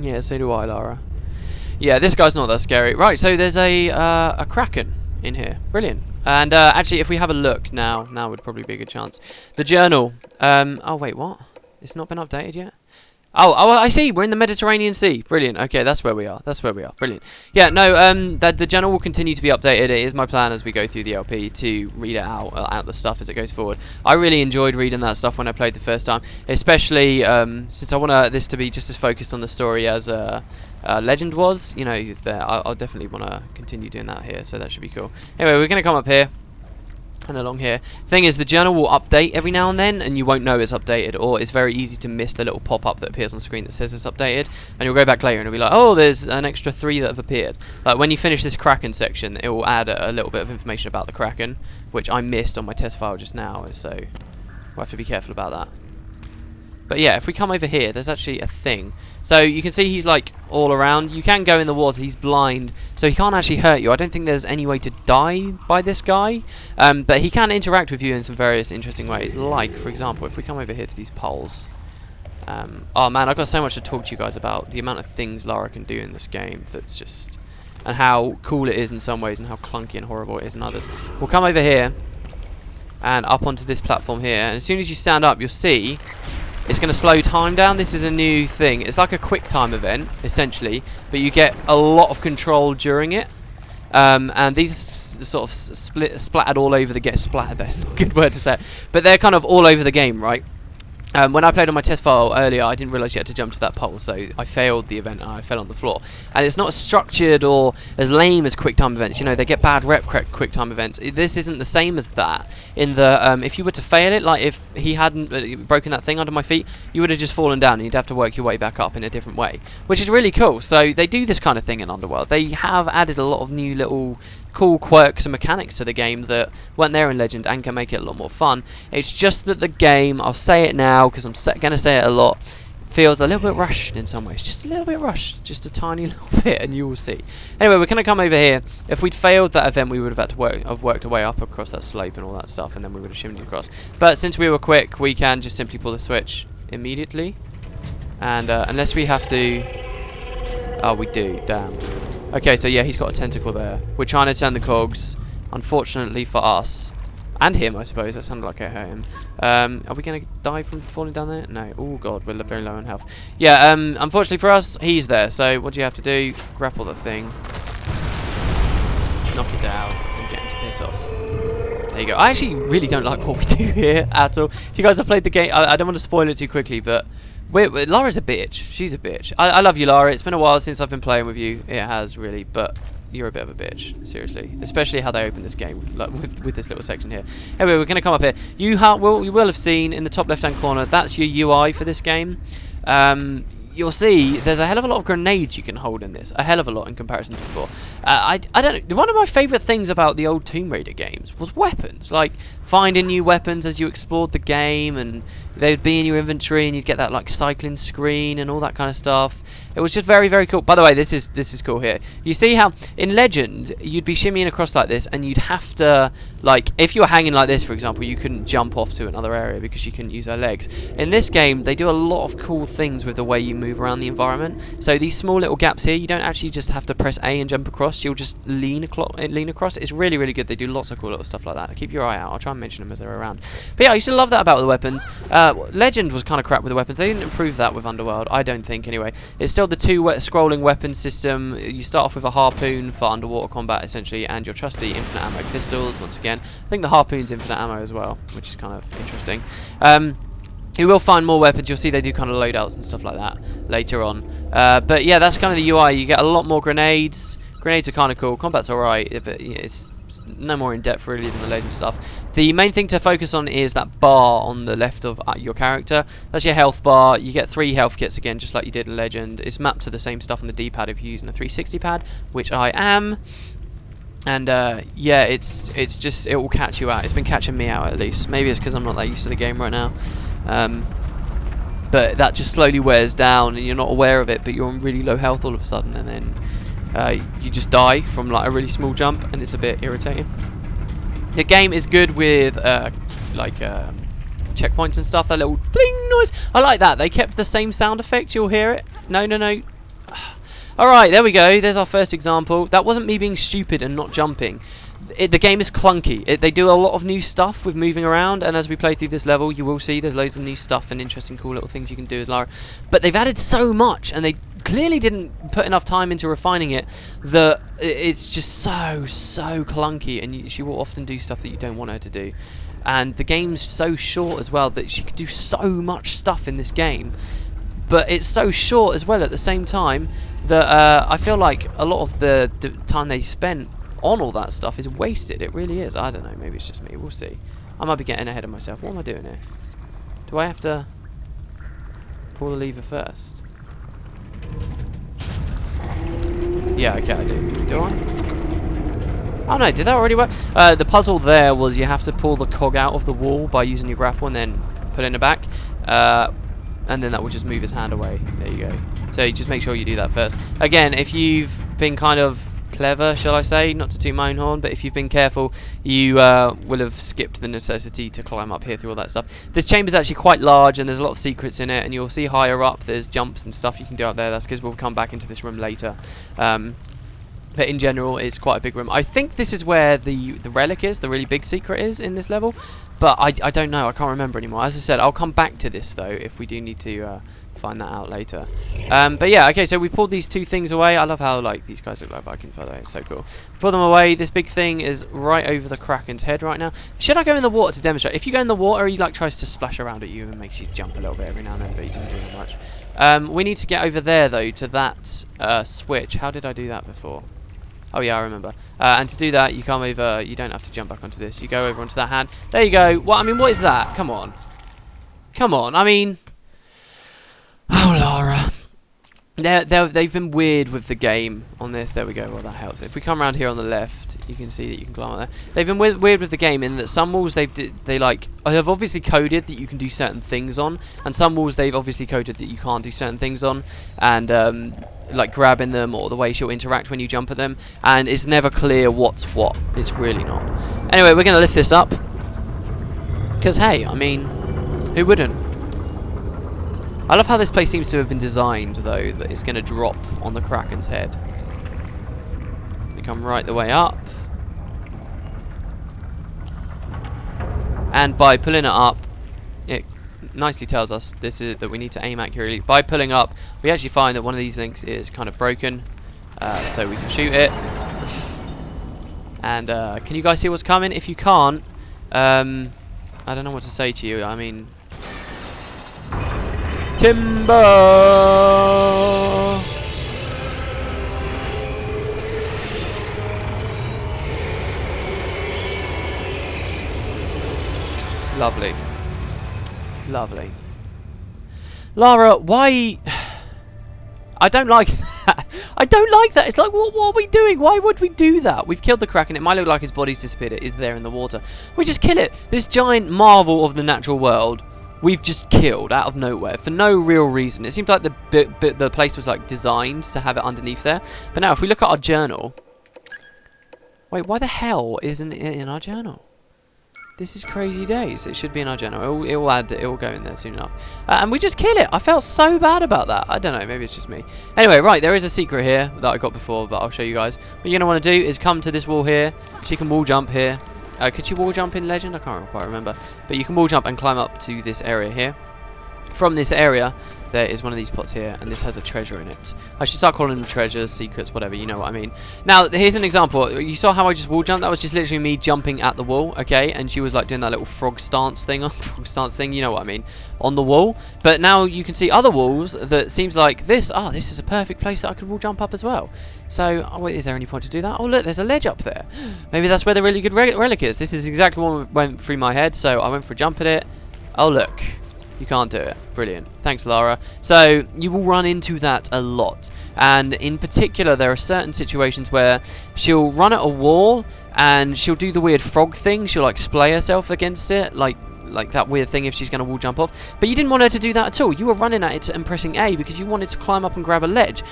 Yeah, so do I, Lara. Yeah, this guy's not that scary. Right, so there's a kraken in here. Brilliant. And actually, if we have a look now would probably be a good chance. The journal. Oh wait, what? It's not been updated yet. Oh, I see. We're in the Mediterranean Sea. Brilliant. Okay, that's where we are. Brilliant. Yeah, no, the journal will continue to be updated. It is my plan as we go through the LP to read it out the stuff as it goes forward. I really enjoyed reading that stuff when I played the first time, especially since I want this to be just as focused on the story as Legend was. You know, I'll definitely want to continue doing that here, so that should be cool. Anyway, we're going to come up here and along here. Thing is, the journal will update every now and then, and you won't know it's updated, or it's very easy to miss the little pop-up that appears on screen that says it's updated, and you'll go back later and it'll be like, oh, there's an extra 3 that have appeared. Like when you finish this kraken section, it will add a little bit of information about the kraken, which I missed on my test file just now, so we'll have to be careful about that. But yeah, if we come over here, there's actually a thing. So you can see he's like all around. You can go in the water. He's blind, so he can't actually hurt you. I don't think there's any way to die by this guy. But he can interact with you in some various interesting ways. Like, for example, if we come over here to these poles. Oh man, I've got so much to talk to you guys about. The amount of things Lara can do in this game. That's just... And how cool it is in some ways, and how clunky and horrible it is in others. We'll come over here. And up onto this platform here. And as soon as you stand up, you'll see... It's going to slow time down. This is a new thing. It's like a quick time event, essentially, but you get a lot of control during it. And these sort of splattered all over the game. Splattered, that's not a good word to say. But they're kind of all over the game, right? When I played on my test file earlier, I didn't realise you had to jump to that pole, so I failed the event and I fell on the floor. And it's not as structured or as lame as quick time events. You know, they get bad rep quick time events. This isn't the same as that. In the if you were to fail it, like if he hadn't broken that thing under my feet, you would have just fallen down and you'd have to work your way back up in a different way, which is really cool. So they do this kind of thing in Underworld. They have added a lot of new little cool quirks and mechanics to the game that weren't there in Legend and can make it a lot more fun. It's just that the game, I'll say it now because I'm going to say it a lot, feels a little bit rushed in some ways. Just a little bit rushed. Just a tiny little bit, and you will see. Anyway, we're going to come over here. If we'd failed that event, we would have had to worked our way up across that slope and all that stuff, and then we would have shimmied across. But since we were quick, we can just simply pull the switch immediately. And unless we have to... Oh, we do. Damn. Okay, so yeah, he's got a tentacle there. We're trying to turn the cogs. Unfortunately for us. And him, I suppose. That sounded like I hurt him. Are we going to die from falling down there? No. Oh, God. We're very low on health. Yeah, unfortunately for us, he's there. So what do you have to do? Grapple the thing. Knock it down. And get him to piss off. There you go. I actually really don't like what we do here at all. If you guys have played the game, I don't want to spoil it too quickly, but... Lara's a bitch. She's a bitch. I love you, Lara. It's been a while since I've been playing with you. It has, really. But you're a bit of a bitch. Seriously. Especially how they open this game with this little section here. Anyway, we're going to come up here. You will have seen in the top left-hand corner, that's your UI for this game. You'll see there's a hell of a lot of grenades you can hold in this. A hell of a lot in comparison to before. I don't know. One of my favourite things about the old Tomb Raider games was weapons. Like, finding new weapons as you explored the game, and they'd be in your inventory, and you'd get that, like, cycling screen and all that kind of stuff. It was just very, very cool. By the way, this is cool here. You see how, in Legend, you'd be shimmying across like this, and you'd have to, like, if you were hanging like this, for example, you couldn't jump off to another area because you couldn't use our legs. In this game, they do a lot of cool things with the way you move around the environment. So these small little gaps here, you don't actually just have to press A and jump across. You'll just lean across. It's really, really good. They do lots of cool little stuff like that. Keep your eye out. I'll try and mention them as they're around. But yeah, I used to love that about the weapons. Legend was kind of crap with the weapons. They didn't improve that with Underworld, I don't think, anyway. It's still the scrolling weapon system. You start off with a harpoon for underwater combat, essentially, and your trusty infinite ammo pistols, once again. I think the harpoon's infinite ammo as well, which is kind of interesting. You will find more weapons. You'll see they do kind of loadouts and stuff like that later on. But yeah, that's kind of the UI. You get a lot more grenades. Grenades are kind of cool. Combat's alright, but it's no more in depth really than the Legend stuff. The main thing to focus on is that bar on the left of your character. That's your health bar. You get 3 health kits again, just like you did in Legend. It's mapped to the same stuff on the D-pad if you're using a 360 pad, which I am. And yeah, it's just, it will catch you out. It's been catching me out at least. Maybe it's because I'm not that used to the game right now. But that just slowly wears down, and you're not aware of it, but you're on really low health all of a sudden, and then you just die from like a really small jump, and it's a bit irritating. The game is good with checkpoints and stuff. That little bling noise, I like that. They kept the same sound effect. You'll hear it. No. Alright, there we go. There's our first example. That wasn't me being stupid and not jumping. The game is clunky. They do a lot of new stuff with moving around, and as we play through this level, you will see there's loads of new stuff and interesting, cool little things you can do as Lara. But they've added so much, and they clearly didn't put enough time into refining it, that it's just so clunky, and she will often do stuff that you don't want her to do. And the game's so short as well that she could do so much stuff in this game, but it's so short as well at the same time that I feel like a lot of the time they spent on all that stuff is wasted. It really is. I don't know, maybe it's just me, we'll see. I might be getting ahead of myself. What am I doing here? Do I have to pull the lever first? Yeah, okay, I do. Do I? Oh no, did that already work? The puzzle there was you have to pull the cog out of the wall by using your grapple and then put it in the back. And then that will just move his hand away. There you go. So you just make sure you do that first. Again, if you've been kind of clever, shall I say, not to toot my own horn, but if you've been careful, you will have skipped the necessity to climb up here through all that stuff. This chamber's actually quite large, and there's a lot of secrets in it, and you'll see higher up there's jumps and stuff you can do up there. That's because we'll come back into this room later. But in general, it's quite a big room. I think this is where the relic is, the really big secret is in this level, but I don't know, I can't remember anymore. As I said, I'll come back to this, though, if we do need to find that out later. But yeah, okay, so we pulled these two things away. I love how like these guys look like Vikings, by the way. It's so cool. Pull them away. This big thing is right over the Kraken's head right now. Should I go in the water to demonstrate? If you go in the water, he like tries to splash around at you and makes you jump a little bit every now and then, but he doesn't do that much. We need to get over there though to that switch. How did I do that before? Oh yeah, I remember. And to do that, you come over. You don't have to jump back onto this. You go over onto that hand. There you go. What? I mean, what is that? Come on. Come on. I mean, oh, Lara. They've been weird with the game on this. There we go. Well, that helps. If we come around here on the left, you can see that you can climb up there. They've been weird with the game in that some walls they like have obviously coded that you can do certain things on, and some walls they've obviously coded that you can't do certain things on, and like grabbing them or the way she'll interact when you jump at them, and it's never clear what's what. It's really not. Anyway, we're gonna lift this up because hey, I mean, who wouldn't? I love how this place seems to have been designed, though, that it's going to drop on the Kraken's head. We come right the way up. And by pulling it up, it nicely tells us this is that we need to aim accurately. By pulling up, we actually find that one of these links is kind of broken, so we can shoot it. And can you guys see what's coming? If you can't, I don't know what to say to you. I mean, timber! Lovely. Lovely. Lara, why? I don't like that. I don't like that. It's like, what are we doing? Why would we do that? We've killed the Kraken. It might look like his body's disappeared. It is there in the water. We just kill it. This giant marvel of the natural world, we've just killed out of nowhere for no real reason. It seems like the place was like designed to have it underneath there. But now if we look at our journal, wait, why the hell isn't it in our journal? This is crazy days. It should be in our journal. It will go in there soon enough. And we just kill it. I felt so bad about that. I don't know. Maybe it's just me. Anyway, right. There is a secret here that I got before, but I'll show you guys. What you're going to want to do is come to this wall here. She can wall jump here. Could she wall jump in Legend? I can't quite remember. But you can wall jump and climb up to this area here. From this area, there is one of these pots here, and this has a treasure in it. I should start calling them treasures, secrets, whatever, you know what I mean. Now, here's an example. You saw how I just wall jumped? That was just literally me jumping at the wall, okay? And she was like doing that little frog stance thing, you know what I mean, on the wall. But now you can see other walls that seems like this. Oh, this is a perfect place that I could wall jump up as well. So, oh, wait, is there any point to do that? Oh, look, there's a ledge up there. Maybe that's where the really good relic is. This is exactly what went through my head, so I went for a jump at it. Oh, look. You can't do it. Brilliant. Thanks, Lara. So, you will run into that a lot. And in particular, there are certain situations where she'll run at a wall and she'll do the weird frog thing. She'll, like, splay herself against it, like that weird thing if she's going to wall jump off. But you didn't want her to do that at all. You were running at it and pressing A because you wanted to climb up and grab a ledge.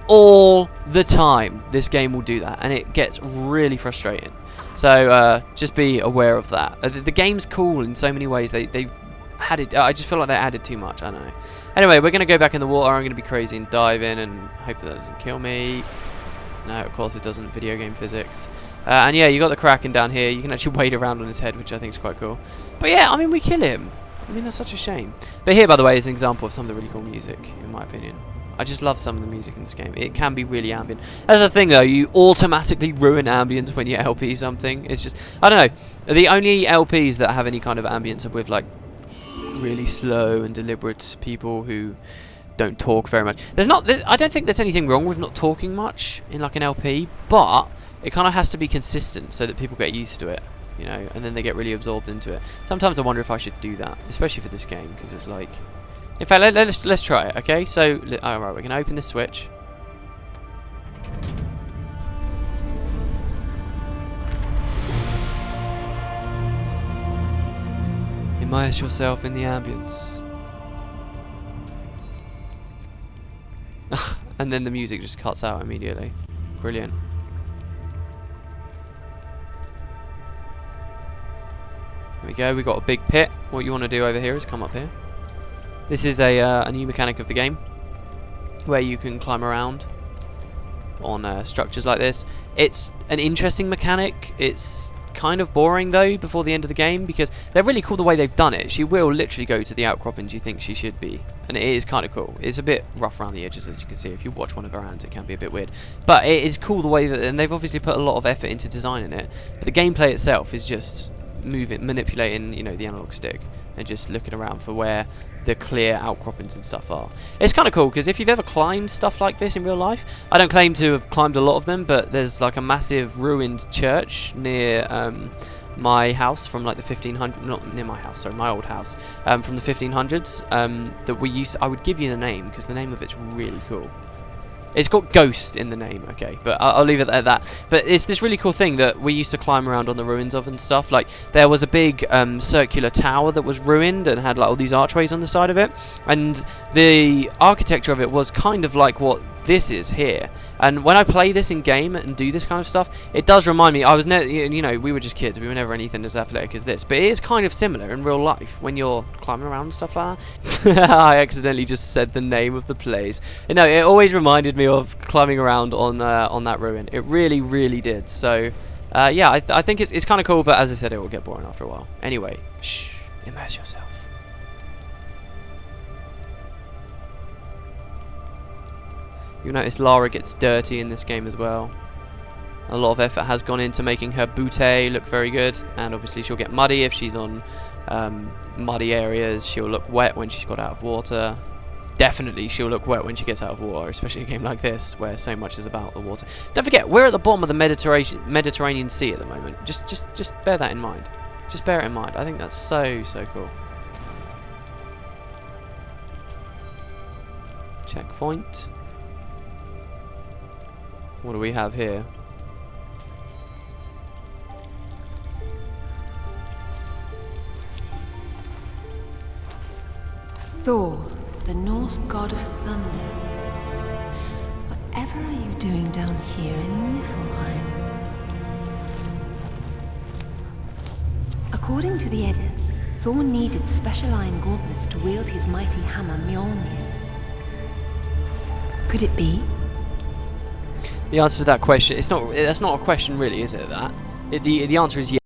All the time, this game will do that. And it gets really frustrating. So, just be aware of that. The game's cool in so many ways. They've added. I just feel like they added too much. I don't know. Anyway, we're gonna go back in the water. I'm gonna be crazy and dive in and hope that doesn't kill me. No, of course it doesn't. Video game physics. And yeah, you got the Kraken down here. You can actually wade around on his head, which I think is quite cool. But yeah, I mean, we kill him. I mean, that's such a shame. But here, by the way, is an example of some of the really cool music, in my opinion. I just love some of the music in this game. It can be really ambient. That's the thing, though. You automatically ruin ambience when you LP something. It's just, I don't know. The only LPs that have any kind of ambience are with, like, really slow and deliberate people who don't talk very much. I don't think there's anything wrong with not talking much in, like, an LP, but it kind of has to be consistent so that people get used to it, you know, and then they get really absorbed into it. Sometimes I wonder if I should do that, especially for this game, because it's like... In fact, let's try it, okay? So, alright, we're going to open this switch. Immerse yourself in the ambience. And then the music just cuts out immediately. Brilliant. There we go, we got a big pit. What you want to do over here is come up here. This is a new mechanic of the game, where you can climb around on structures like this. It's an interesting mechanic. It's kind of boring though before the end of the game, because they're really cool the way they've done it. She will literally go to the outcroppings you think she should be, and it is kind of cool. It's a bit rough around the edges, as you can see. If you watch one of her hands, it can be a bit weird, but it is cool the way that, and they've obviously put a lot of effort into designing it. But the gameplay itself is just manipulating, you know, the analog stick and just looking around for where the clear outcroppings and stuff are. It's kind of cool, because if you've ever climbed stuff like this in real life, I don't claim to have climbed a lot of them, but there's like a massive ruined church near my house from like the 1500s, not near my house, sorry, my old house, from the 1500s, that we used I would give you the name, because the name of it's really cool. It's got Ghost in the name, okay, but I'll leave it at that. But it's this really cool thing that we used to climb around on the ruins of and stuff. Like, there was a big circular tower that was ruined and had like all these archways on the side of it, and the architecture of it was kind of like what this is here. And when I play this in game and do this kind of stuff, it does remind me. I was you know, we were just kids. We were never anything as athletic as this, but it is kind of similar in real life when you're climbing around and stuff like that. I accidentally just said the name of the place. You know, it always reminded me of climbing around on that ruin. It really, really did. So, yeah, I think it's kind of cool, but as I said, it will get boring after a while. Anyway, shh, immerse yourself. You'll notice Lara gets dirty in this game as well. A lot of effort has gone into making her bootay look very good, and obviously she'll get muddy if she's on muddy areas. She'll look wet when she's got out of water. Definitely she'll look wet when she gets out of water, especially in a game like this where so much is about the water. Don't forget, we're at the bottom of the Mediterranean Sea at the moment. Just bear that in mind. Just bear it in mind. I think that's so cool. Checkpoint. What do we have here? Thor, the Norse god of thunder. Whatever are you doing down here in Niflheim? According to the Eddas, Thor needed special iron gauntlets to wield his mighty hammer Mjolnir. Could it be? The answer to that question, that's not a question really, is it, that? The answer is yes.